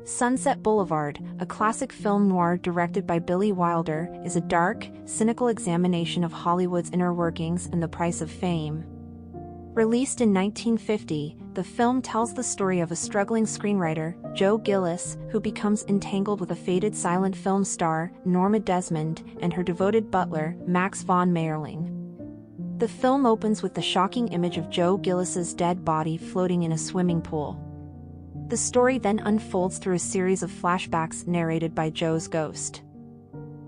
Sunset Boulevard, a classic film noir directed by Billy Wilder, is a dark, cynical examination of Hollywood's inner workings and the price of fame. Released in 1950, the film tells the story of a struggling screenwriter, Joe Gillis, who becomes entangled with a faded silent film star, Norma Desmond, and her devoted butler, Max von Mayerling. The film opens with the shocking image of Joe Gillis's dead body floating in a swimming pool. The story then unfolds through a series of flashbacks narrated by Joe's ghost.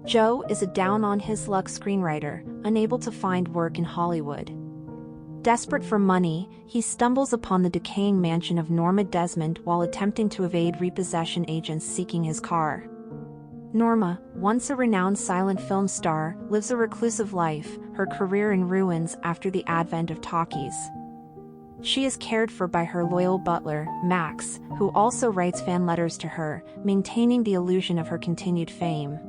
Joe is a down-on-his-luck screenwriter, unable to find work in Hollywood. Desperate for money, he stumbles upon the decaying mansion of Norma Desmond while attempting to evade repossession agents seeking his car. Norma, once a renowned silent film star, lives a reclusive life, her career in ruins after the advent of talkies. She is cared for by her loyal butler, Max, who also writes fan letters to her, maintaining the illusion of her continued fame.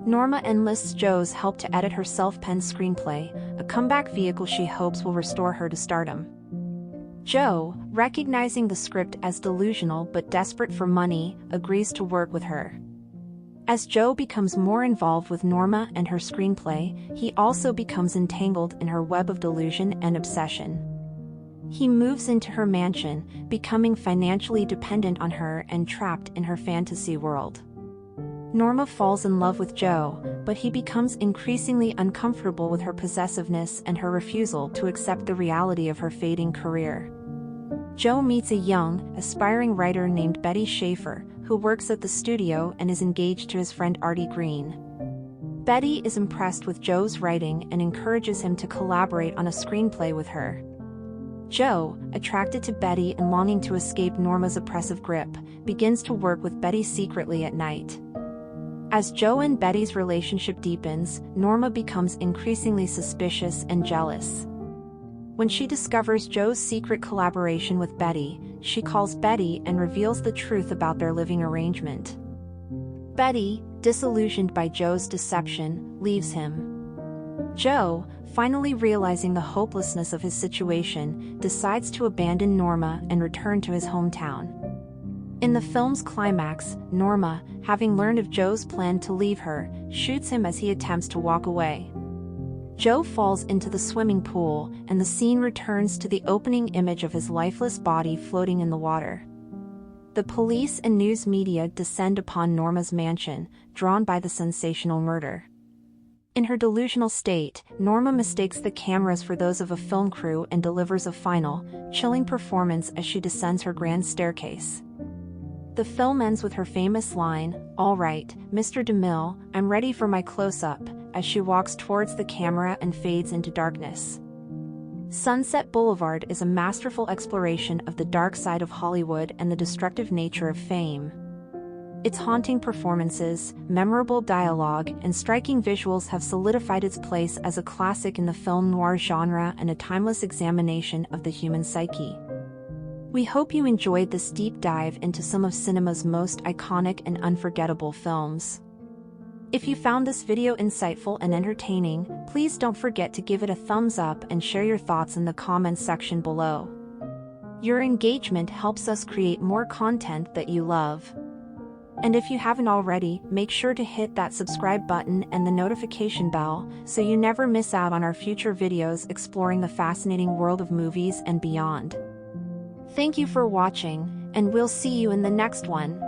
Norma enlists Joe's help to edit her self-penned screenplay, a comeback vehicle she hopes will restore her to stardom. Joe, recognizing the script as delusional but desperate for money, agrees to work with her. As Joe becomes more involved with Norma and her screenplay, he also becomes entangled in her web of delusion and obsession. He moves into her mansion, becoming financially dependent on her and trapped in her fantasy world. Norma falls in love with Joe, but he becomes increasingly uncomfortable with her possessiveness and her refusal to accept the reality of her fading career. Joe meets a young, aspiring writer named Betty Schaefer, who works at the studio and is engaged to his friend Artie Green. Betty is impressed with Joe's writing and encourages him to collaborate on a screenplay with her. Joe, attracted to Betty and longing to escape Norma's oppressive grip, begins to work with Betty secretly at night. As Joe and Betty's relationship deepens, Norma becomes increasingly suspicious and jealous. When she discovers Joe's secret collaboration with Betty, she calls Betty and reveals the truth about their living arrangement. Betty, disillusioned by Joe's deception, leaves him. Joe, finally realizing the hopelessness of his situation, decides to abandon Norma and return to his hometown. In the film's climax, Norma, having learned of Joe's plan to leave her, shoots him as he attempts to walk away. Joe falls into the swimming pool, and the scene returns to the opening image of his lifeless body floating in the water. The police and news media descend upon Norma's mansion, drawn by the sensational murder. In her delusional state, Norma mistakes the cameras for those of a film crew and delivers a final, chilling performance as she descends her grand staircase. The film ends with her famous line, "All right, Mr. DeMille, I'm ready for my close-up," as she walks towards the camera and fades into darkness. Sunset Boulevard is a masterful exploration of the dark side of Hollywood and the destructive nature of fame. Its haunting performances, memorable dialogue, and striking visuals have solidified its place as a classic in the film noir genre and a timeless examination of the human psyche. We hope you enjoyed this deep dive into some of cinema's most iconic and unforgettable films. If you found this video insightful and entertaining, please don't forget to give it a thumbs up and share your thoughts in the comments section below. Your engagement helps us create more content that you love. And if you haven't already, make sure to hit that subscribe button and the notification bell so you never miss out on our future videos exploring the fascinating world of movies and beyond. Thank you for watching, and we'll see you in the next one.